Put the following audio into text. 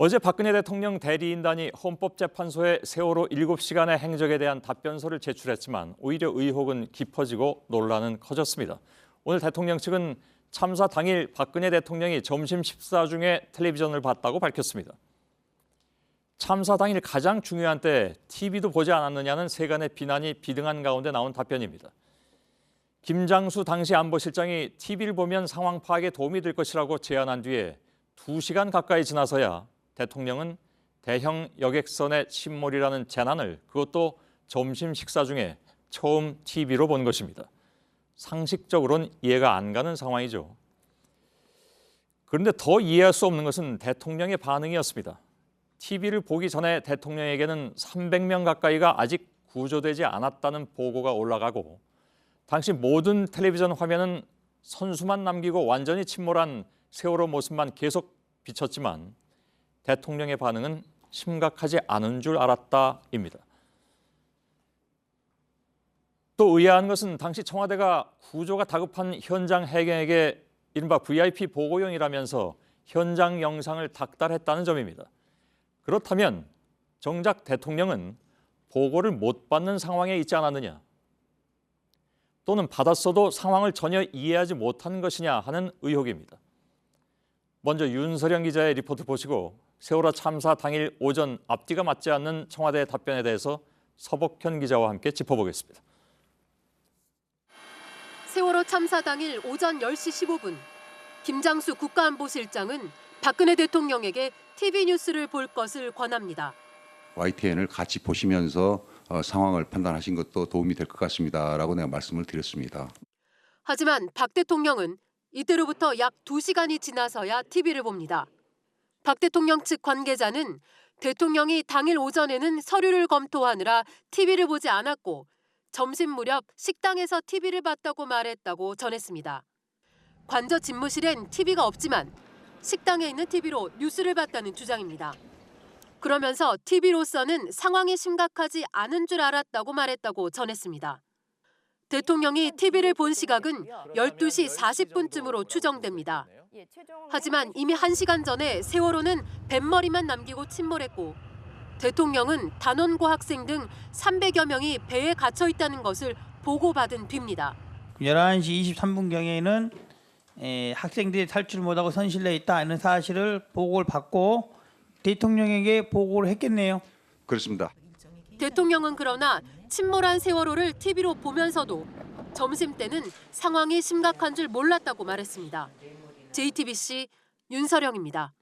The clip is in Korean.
어제 박근혜 대통령 대리인단이 헌법재판소에 세월호 7시간의 행적에 대한 답변서를 제출했지만 오히려 의혹은 깊어지고 논란은 커졌습니다. 오늘 대통령 측은 참사 당일 박근혜 대통령이 점심 식사 중에 텔레비전을 봤다고 밝혔습니다. 참사 당일 가장 중요한 때 TV도 보지 않았느냐는 세간의 비난이 비등한 가운데 나온 답변입니다. 김장수 당시 안보실장이 TV를 보면 상황 파악에 도움이 될 것이라고 제안한 뒤에 2시간 가까이 지나서야 대통령은 대형 여객선의 침몰이라는 재난을 그것도 점심 식사 중에 처음 TV로 본 것입니다. 상식적으로는 이해가 안 가는 상황이죠. 그런데 더 이해할 수 없는 것은 대통령의 반응이었습니다. TV를 보기 전에 대통령에게는 300명 가까이가 아직 구조되지 않았다는 보고가 올라가고 당시 모든 텔레비전 화면은 선수만 남기고 완전히 침몰한 세월호 모습만 계속 비쳤지만 대통령의 반응은 심각하지 않은 줄 알았다입니다. 또 의아한 것은 당시 청와대가 구조가 다급한 현장 해경에게 이른바 VIP 보고용이라면서 현장 영상을 닥달했다는 점입니다. 그렇다면 정작 대통령은 보고를 못 받는 상황에 있지 않았느냐? 또는 받았어도 상황을 전혀 이해하지 못한 것이냐 하는 의혹입니다. 먼저 윤서령 기자의 리포트 보시고 세월호 참사 당일 오전 앞뒤가 맞지 않는 청와대의 답변에 대해서 서복현 기자와 함께 짚어보겠습니다. 세월호 참사 당일 오전 10시 15분 김장수 국가안보실장은 박근혜 대통령에게 TV 뉴스를 볼 것을 권합니다. YTN을 같이 보시면서 상황을 판단하신 것도 도움이 될 것 같습니다라고 내가 말씀을 드렸습니다. 하지만 박 대통령은 이때로부터 약 2시간이 지나서야 TV를 봅니다. 박 대통령 측 관계자는 대통령이 당일 오전에는 서류를 검토하느라 TV를 보지 않았고 점심 무렵 식당에서 TV를 봤다고 말했다고 전했습니다. 관저 집무실엔 TV가 없지만 식당에 있는 TV로 뉴스를 봤다는 주장입니다. 그러면서 TV로서는 상황이 심각하지 않은 줄 알았다고 말했다고 전했습니다. 대통령이 TV를 본 시각은 12시 40분쯤으로 추정됩니다. 하지만 이미 1시간 전에 세월호는 뱃머리만 남기고 침몰했고 대통령은 단원고 학생 등 300여 명이 배에 갇혀 있다는 것을 보고받은 뒤입니다. 11시 23분경에는 학생들이 탈출 못하고 선실내에 있다는 사실을 보고를 받고 대통령에게 보고를 했겠네요. 그렇습니다. 대통령은 그러나 침몰한 세월호를 TV로 보면서도 점심때는 상황이 심각한 줄 몰랐다고 말했습니다. JTBC 윤서령입니다.